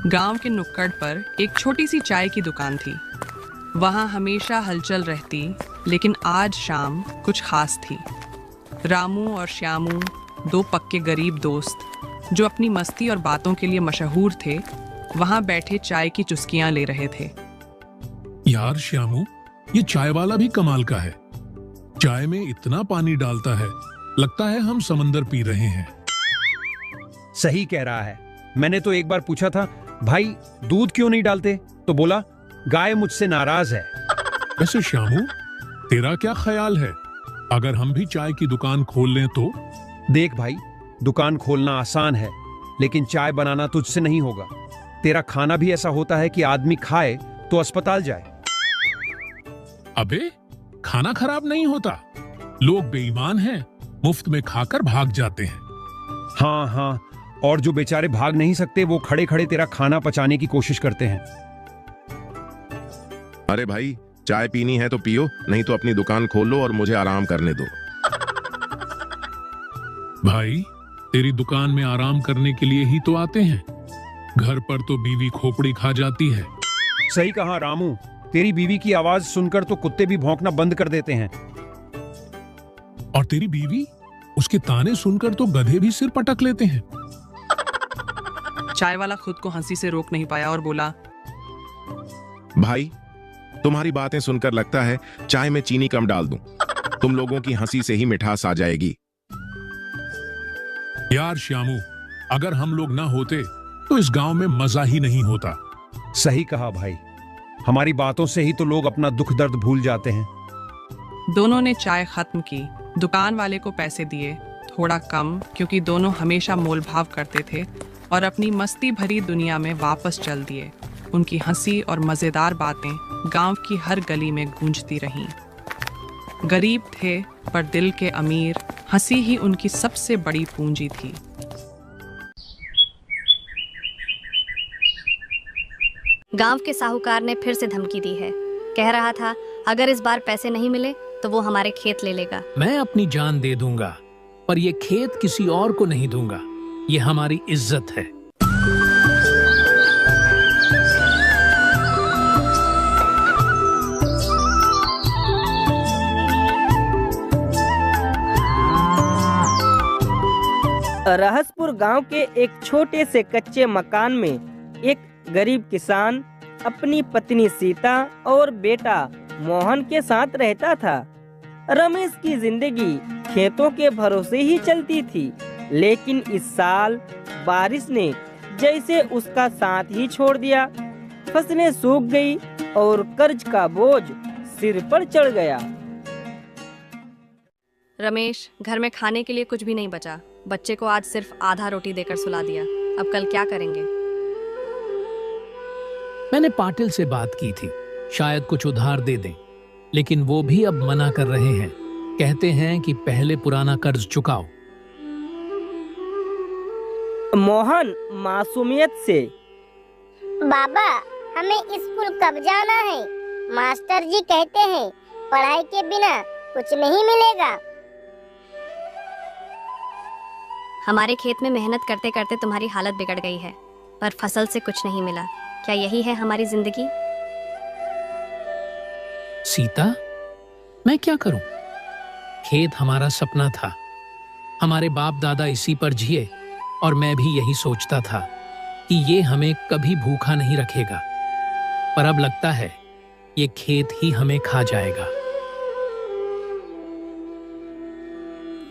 गांव के नुक्कड़ पर एक छोटी सी चाय की दुकान थी। वहां हमेशा हलचल रहती, लेकिन आज शाम कुछ खास थी। रामू और श्यामू, दो पक्के गरीब दोस्त जो अपनी मस्ती और बातों के लिए मशहूर थे, वहां बैठे चाय की चुस्कियां ले रहे थे। यार श्यामू, ये चाय वाला भी कमाल का है। चाय में इतना पानी डालता है, लगता है हम समंदर पी रहे हैं। सही कह रहा है। मैंने तो एक बार पूछा था, भाई दूध क्यों नहीं डालते? तो बोला, गाय मुझसे नाराज है। वैसे श्यामू, तेरा क्या ख्याल है, अगर हम भी चाय की दुकान खोल लें तो? देख भाई, दुकान खोलना आसान है, लेकिन चाय बनाना तुझसे नहीं होगा। तेरा खाना भी ऐसा होता है कि आदमी खाए तो अस्पताल जाए। अबे, खाना खराब नहीं होता, लोग बेईमान हैं, मुफ्त में खाकर भाग जाते हैं। हाँ, और जो बेचारे भाग नहीं सकते वो खड़े खड़े तेरा खाना पचाने की कोशिश करते हैं। अरे भाई, चाय पीनी है तो पियो, नहीं तो अपनी दुकान खोल लो और मुझे आराम करने दो। भाई, तेरी दुकान में आराम करने के लिए ही तो आते हैं, घर पर तो बीवी खोपड़ी खा जाती है। सही कहा रामू, तेरी बीवी की आवाज सुनकर तो कुत्ते भी भौंकना बंद कर देते हैं। और तेरी बीवी, उसके ताने सुनकर तो गधे भी सिर पटक लेते हैं। चाय वाला खुद को हंसी से रोक नहीं पाया और बोला, भाई, तुम्हारी बातें सुनकर लगता है चाय में चीनी कम डाल दूं। तुम लोगों की हंसी से ही मिठास आ जाएगी। यार श्यामू, अगर हम लोग ना होते तो इस गांव में मजा ही नहीं होता। सही कहा भाई, हमारी बातों से ही तो लोग अपना दुख दर्द भूल जाते हैं। दोनों ने चाय खत्म की। दुकान वाले को पैसे दिए, थोड़ा कम, क्योंकि दोनों हमेशा मोलभाव करते थे, और अपनी मस्ती भरी दुनिया में वापस चल दिए। उनकी हंसी और मजेदार बातें गांव की हर गली में गूंजती रहीं। गरीब थे पर दिल के अमीर, हंसी ही उनकी सबसे बड़ी पूंजी थी। गांव के साहूकार ने फिर से धमकी दी है। कह रहा था, अगर इस बार पैसे नहीं मिले तो वो हमारे खेत ले लेगा। मैं अपनी जान दे दूंगा, पर ये खेत किसी और को नहीं दूंगा। ये हमारी इज्जत है। रहसपुर गांव के एक छोटे से कच्चे मकान में एक गरीब किसान अपनी पत्नी सीता और बेटा मोहन के साथ रहता था। रमेश की जिंदगी खेतों के भरोसे ही चलती थी, लेकिन इस साल बारिश ने जैसे उसका साथ ही छोड़ दिया। फसलें सूख गई और कर्ज का बोझ सिर पर चढ़ गया। रमेश, घर में खाने के लिए कुछ भी नहीं बचा। बच्चे को आज सिर्फ आधा रोटी देकर सुला दिया। अब कल क्या करेंगे? मैंने पाटिल से बात की थी, शायद कुछ उधार दे दें, लेकिन वो भी अब मना कर रहे हैं। कहते हैं कि पहले पुराना कर्ज चुकाओ। मोहन मासूमियत से, बाबा, हमें स्कूल कब जाना है? मास्टर जी कहते हैं पढ़ाई के बिना कुछ नहीं मिलेगा। हमारे खेत में मेहनत करते करते तुम्हारी हालत बिगड़ गई है, पर फसल से कुछ नहीं मिला। क्या यही है हमारी जिंदगी? सीता, मैं क्या करूं? खेत हमारा सपना था। हमारे बाप दादा इसी पर जिए, और मैं भी यही सोचता था कि ये हमें कभी भूखा नहीं रखेगा। पर अब लगता है ये खेत ही हमें खा जाएगा।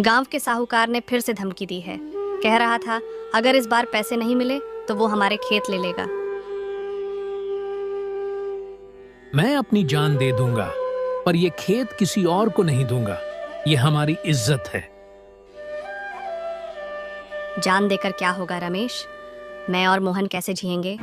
गांव के साहूकार ने फिर से धमकी दी है। कह रहा था, अगर इस बार पैसे नहीं मिले तो वो हमारे खेत ले लेगा। मैं अपनी जान दे दूंगा, पर ये खेत किसी और को नहीं दूंगा। ये हमारी इज्जत है। जान देकर क्या होगा रमेश? मैं और मोहन कैसे जिएंगे?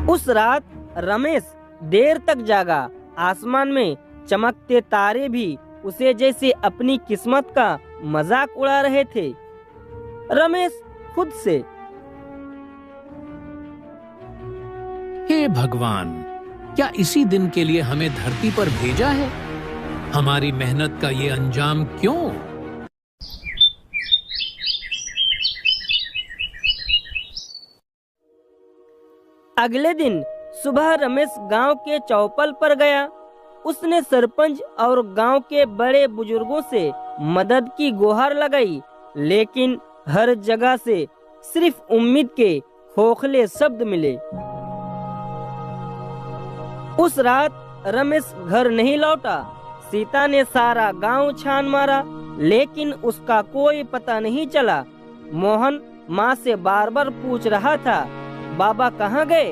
उस रात रमेश देर तक जागा। आसमान में चमकते तारे भी उसे जैसे अपनी किस्मत का मजाक उड़ा रहे थे। रमेश खुद से, हे भगवान, क्या इसी दिन के लिए हमें धरती पर भेजा है? हमारी मेहनत का ये अंजाम क्यों? अगले दिन सुबह रमेश गांव के चौपल पर गया। उसने सरपंच और गांव के बड़े बुजुर्गों से मदद की गुहार लगाई, लेकिन हर जगह से सिर्फ उम्मीद के खोखले शब्द मिले। उस रात रमेश घर नहीं लौटा। सीता ने सारा गांव छान मारा, लेकिन उसका कोई पता नहीं चला। मोहन माँ से बार बार पूछ रहा था, बाबा कहाँ गए?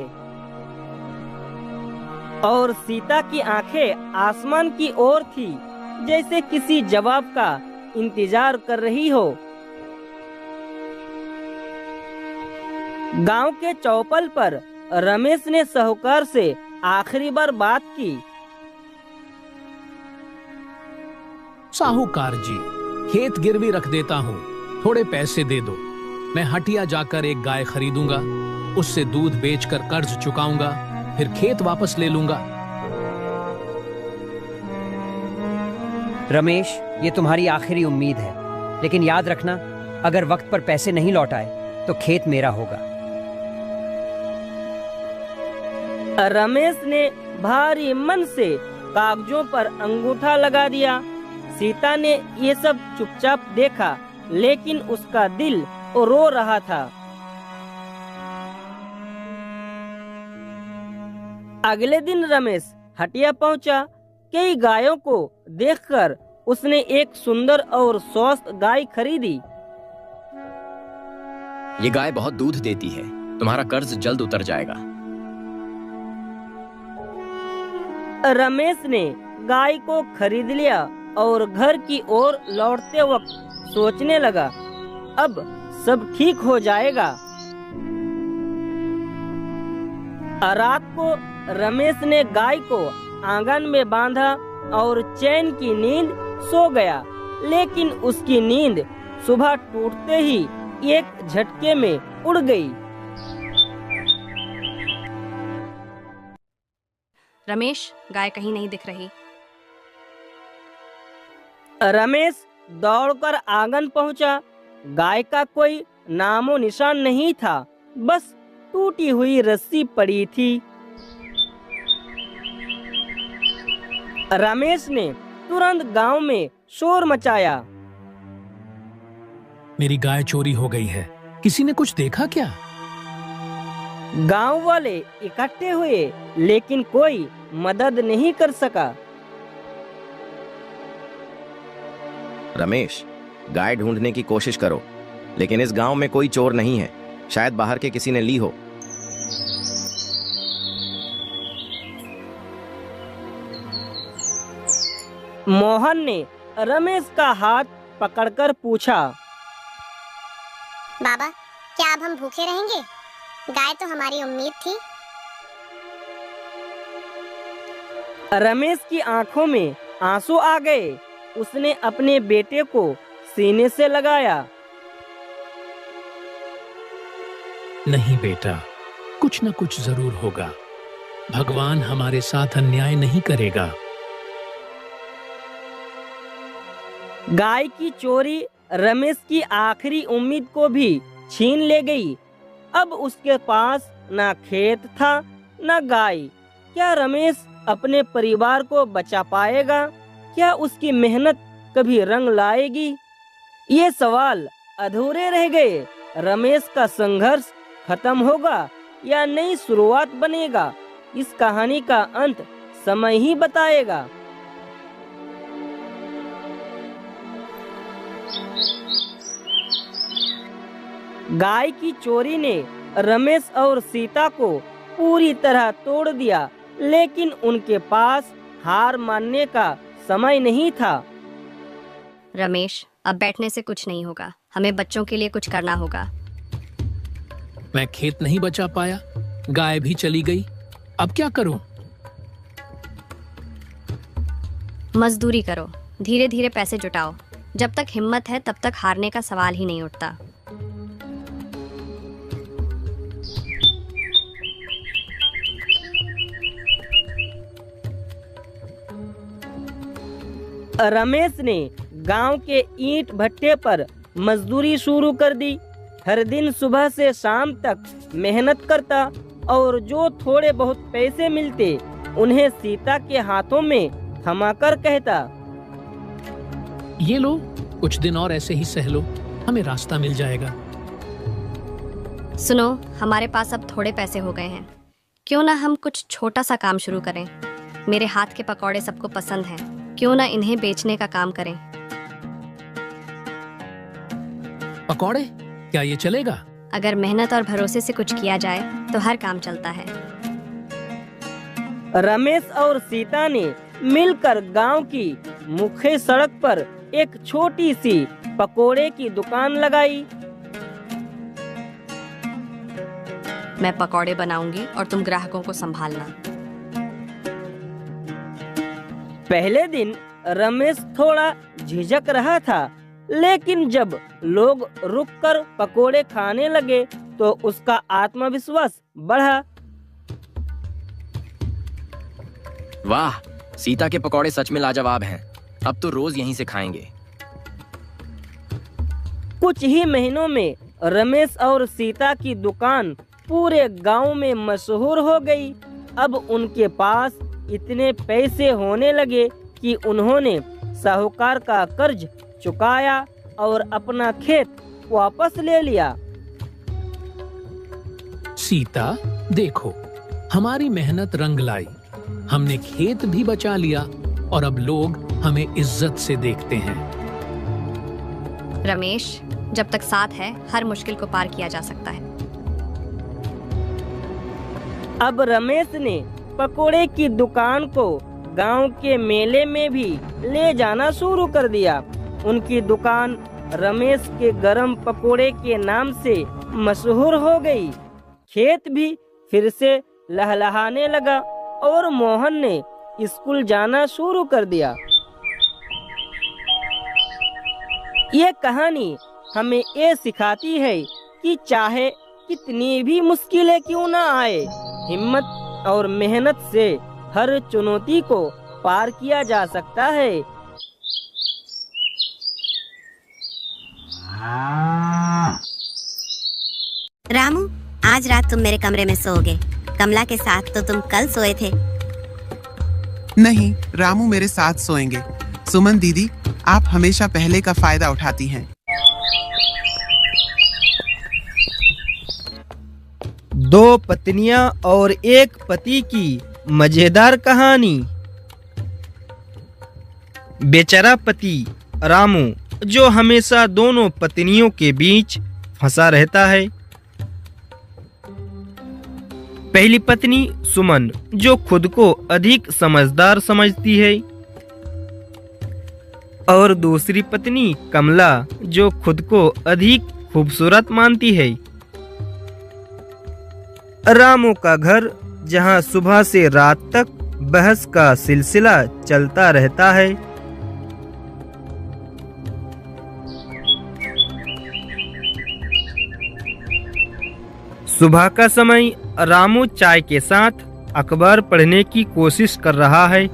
और सीता की आंखें आसमान की ओर थी, जैसे किसी जवाब का इंतजार कर रही हो। गांव के चौपल पर रमेश ने साहूकार से आखिरी बार बात की। साहूकार जी, खेत गिरवी रख देता हूँ, थोड़े पैसे दे दो। मैं हटिया जाकर एक गाय खरीदूंगा, उससे दूध बेचकर कर्ज चुकाऊंगा, फिर खेत वापस ले लूंगा। रमेश, ये तुम्हारी आखिरी उम्मीद है, लेकिन याद रखना, अगर वक्त पर पैसे नहीं लौट आए तो खेत मेरा होगा। रमेश ने भारी मन से कागजों पर अंगूठा लगा दिया। सीता ने ये सब चुपचाप देखा, लेकिन उसका दिल रो रहा था। अगले दिन रमेश हटिया पहुंचा। कई गायों को देखकर उसने एक सुंदर और स्वस्थ गाय खरीदी। ये गाय बहुत दूध देती है, तुम्हारा कर्ज जल्द उतर जाएगा। रमेश ने गाय को खरीद लिया और घर की ओर लौटते वक्त सोचने लगा, अब सब ठीक हो जाएगा। रात को रमेश ने गाय को आंगन में बांधा और चैन की नींद सो गया, लेकिन उसकी नींद सुबह टूटते ही एक झटके में उड़ गई। रमेश, गाय कहीं नहीं दिख रही। रमेश दौड़कर आंगन पहुंचा। गाय का कोई नामो निशान नहीं था, बस टूटी हुई रस्सी पड़ी थी। रमेश ने तुरंत गांव में शोर मचाया। मेरी गाय चोरी हो गई है, किसी ने कुछ देखा क्या? गांव वाले इकट्ठे हुए, लेकिन कोई मदद नहीं कर सका। रमेश, गाय ढूंढने की कोशिश करो, लेकिन इस गांव में कोई चोर नहीं है, शायद बाहर के किसी ने ली हो। मोहन ने रमेश का हाथ पकड़कर पूछा, बाबा, क्या अब हम भूखे रहेंगे? गाय तो हमारी उम्मीद थी। रमेश की आंखों में आंसू आ गए। उसने अपने बेटे को सीने से लगाया। नहीं बेटा, कुछ न कुछ जरूर होगा। भगवान हमारे साथ अन्याय नहीं करेगा। गाय की चोरी रमेश की आखिरी उम्मीद को भी छीन ले गई। अब उसके पास ना खेत था ना गाय। क्या रमेश अपने परिवार को बचा पाएगा? क्या उसकी मेहनत कभी रंग लाएगी? ये सवाल अधूरे रह गए। रमेश का संघर्ष खत्म होगा या नई शुरुआत बनेगा? इस कहानी का अंत समय ही बताएगा। गाय की चोरी ने रमेश और सीता को पूरी तरह तोड़ दिया, लेकिन उनके पास हार मानने का समय नहीं था। रमेश, अब बैठने से कुछ नहीं होगा। हमें बच्चों के लिए कुछ करना होगा। मैं खेत नहीं बचा पाया, गाय भी चली गई, अब क्या करूं? मजदूरी करो, धीरे धीरे पैसे जुटाओ। जब तक हिम्मत है तब तक हारने का सवाल ही नहीं उठता। रमेश ने गांव के ईंट भट्टे पर मजदूरी शुरू कर दी। हर दिन सुबह से शाम तक मेहनत करता और जो थोड़े बहुत पैसे मिलते उन्हें सीता के हाथों में थमाकर कहता, ये लो, कुछ दिन और ऐसे ही सह लो, हमें रास्ता मिल जाएगा। सुनो, हमारे पास अब थोड़े पैसे हो गए हैं, क्यों ना हम कुछ छोटा सा काम शुरू करें। मेरे हाथ के पकौड़े सबको पसंद हैं, क्यों ना इन्हें बेचने का काम करें। पकौड़े? क्या ये चलेगा? अगर मेहनत और भरोसे से कुछ किया जाए तो हर काम चलता है। रमेश और सीता ने मिलकर गांव की मुख्य सड़क पर एक छोटी सी पकोड़े की दुकान लगाई। मैं पकौड़े बनाऊंगी और तुम ग्राहकों को संभालना। पहले दिन रमेश थोड़ा झिझक रहा था, लेकिन जब लोग रुककर पकोड़े खाने लगे तो उसका आत्मविश्वास बढ़ा। वाह, सीता के पकौड़े सच में लाजवाब हैं। अब तो रोज यहीं से खाएंगे। कुछ ही महीनों में रमेश और सीता की दुकान पूरे गांव में मशहूर हो गई। अब उनके पास इतने पैसे होने लगे कि उन्होंने साहूकार का कर्ज चुकाया और अपना खेत वापस ले लिया। सीता, देखो, हमारी मेहनत रंग लाई। हमने खेत भी बचा लिया और अब लोग हमें इज्जत से देखते हैं। रमेश, जब तक साथ है हर मुश्किल को पार किया जा सकता है। अब रमेश ने पकोड़े की दुकान को गांव के मेले में भी ले जाना शुरू कर दिया। उनकी दुकान रमेश के गरम पकोड़े के नाम से मशहूर हो गई। खेत भी फिर से लहलहाने लगा और मोहन ने स्कूल जाना शुरू कर दिया। ये कहानी हमें ये सिखाती है कि चाहे कितनी भी मुश्किलें क्यों ना आए, हिम्मत और मेहनत से हर चुनौती को पार किया जा सकता है। रामू, आज रात तुम मेरे कमरे में सोओगे। कमला के साथ तो तुम कल सोए थे। नहीं, रामू मेरे साथ सोएंगे। सुमन दीदी, आप हमेशा पहले का फायदा उठाती हैं। दो पत्नियां और एक पति की मजेदार कहानी। बेचारा पति रामू, जो हमेशा दोनों पत्नियों के बीच फंसा रहता है। पहली पत्नी सुमन, जो खुद को अधिक समझदार समझती है, और दूसरी पत्नी कमला, जो खुद को अधिक खूबसूरत मानती है। रामू का घर, जहां सुबह से रात तक बहस का सिलसिला चलता रहता है। सुबह का समय रामू चाय के साथ अखबार पढ़ने की कोशिश कर रहा है।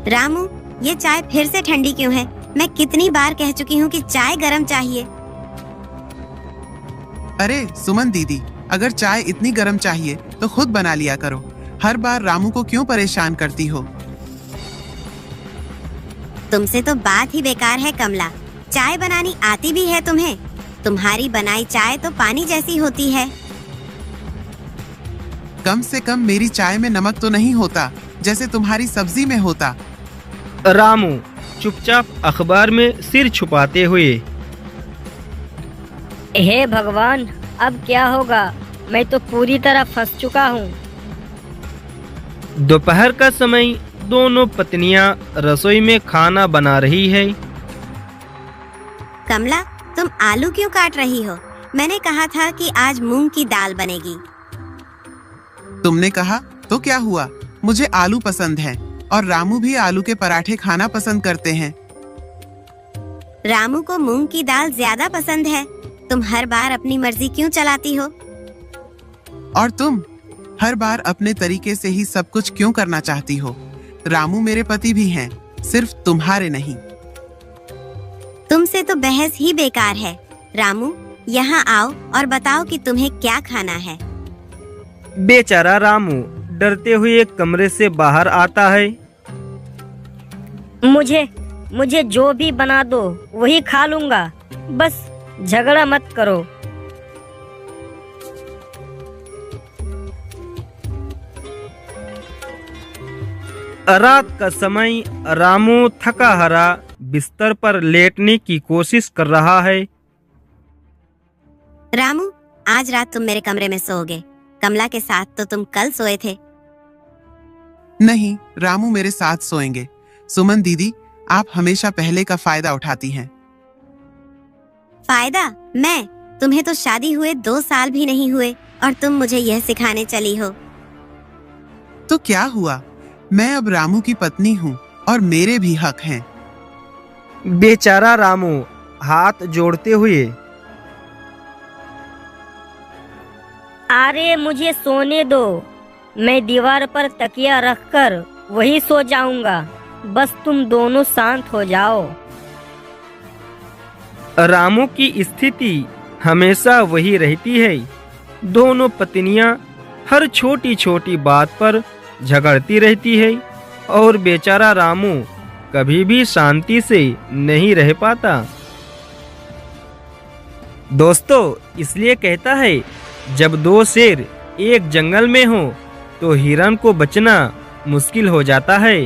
रामू, ये चाय फिर से ठंडी क्यों है? मैं कितनी बार कह चुकी हूँ कि चाय गरम चाहिए। अरे सुमन दीदी, अगर चाय इतनी गर्म चाहिए तो खुद बना लिया करो। हर बार रामू को क्यों परेशान करती हो? तुमसे तो बात ही बेकार है कमला। चाय बनानी आती भी है तुम्हें? तुम्हारी बनाई चाय तो पानी जैसी होती है। कम से कम मेरी चाय में नमक तो नहीं होता जैसे तुम्हारी सब्जी में होता। रामू चुपचाप अखबार में सिर छुपाते हुए, हे भगवान, अब क्या होगा? मैं तो पूरी तरह फंस चुका हूँ। दोपहर का समय दोनों पत्नियां रसोई में खाना बना रही है। कमला, तुम आलू क्यों काट रही हो? मैंने कहा था कि आज मूंग की दाल बनेगी। तुमने कहा तो क्या हुआ? मुझे आलू पसंद है और रामू भी आलू के पराठे खाना पसंद करते हैं। रामू को मूंग की दाल ज्यादा पसंद है। तुम हर बार अपनी मर्जी क्यों चलाती हो? और तुम हर बार अपने तरीके से ही सब कुछ क्यों करना चाहती हो? रामू मेरे पति भी हैं, सिर्फ तुम्हारे नहीं। तुमसे तो बहस ही बेकार है। रामू, यहाँ आओ और बताओ कि तुम्हें क्या खाना है। बेचारा रामू डरते हुए कमरे से बाहर आता है। मुझे जो भी बना दो वही खा लूंगा, बस झगड़ा मत करो। रात का समय रामू थका हारा बिस्तर पर लेटने की कोशिश कर रहा है। रामू, आज रात तुम मेरे कमरे में सोओगे। कमला के साथ तो तुम कल सोए थे। नहीं, रामू मेरे साथ सोएंगे। सुमन दीदी, आप हमेशा पहले का फायदा उठाती हैं। फायदा? मैं? तुम्हें तो शादी हुए 2 साल भी नहीं हुए और तुम मुझे यह सिखाने चली हो। तो क्या हुआ? मैं अब रामू की पत्नी हूँ और मेरे भी हक हैं। बेचारा रामू हाथ जोड़ते हुए, अरे मुझे सोने दो, मैं दीवार पर तकिया रखकर वही सो जाऊंगा, बस तुम दोनों शांत हो जाओ। रामू की स्थिति हमेशा वही रहती है। दोनों पत्नियां हर छोटी छोटी बात पर झगड़ती रहती है और बेचारा रामू कभी भी शांति से नहीं रह पाता। दोस्तों, इसलिए कहता है जब 2 शेर एक जंगल में हो तो हिरन को बचना मुश्किल हो जाता है।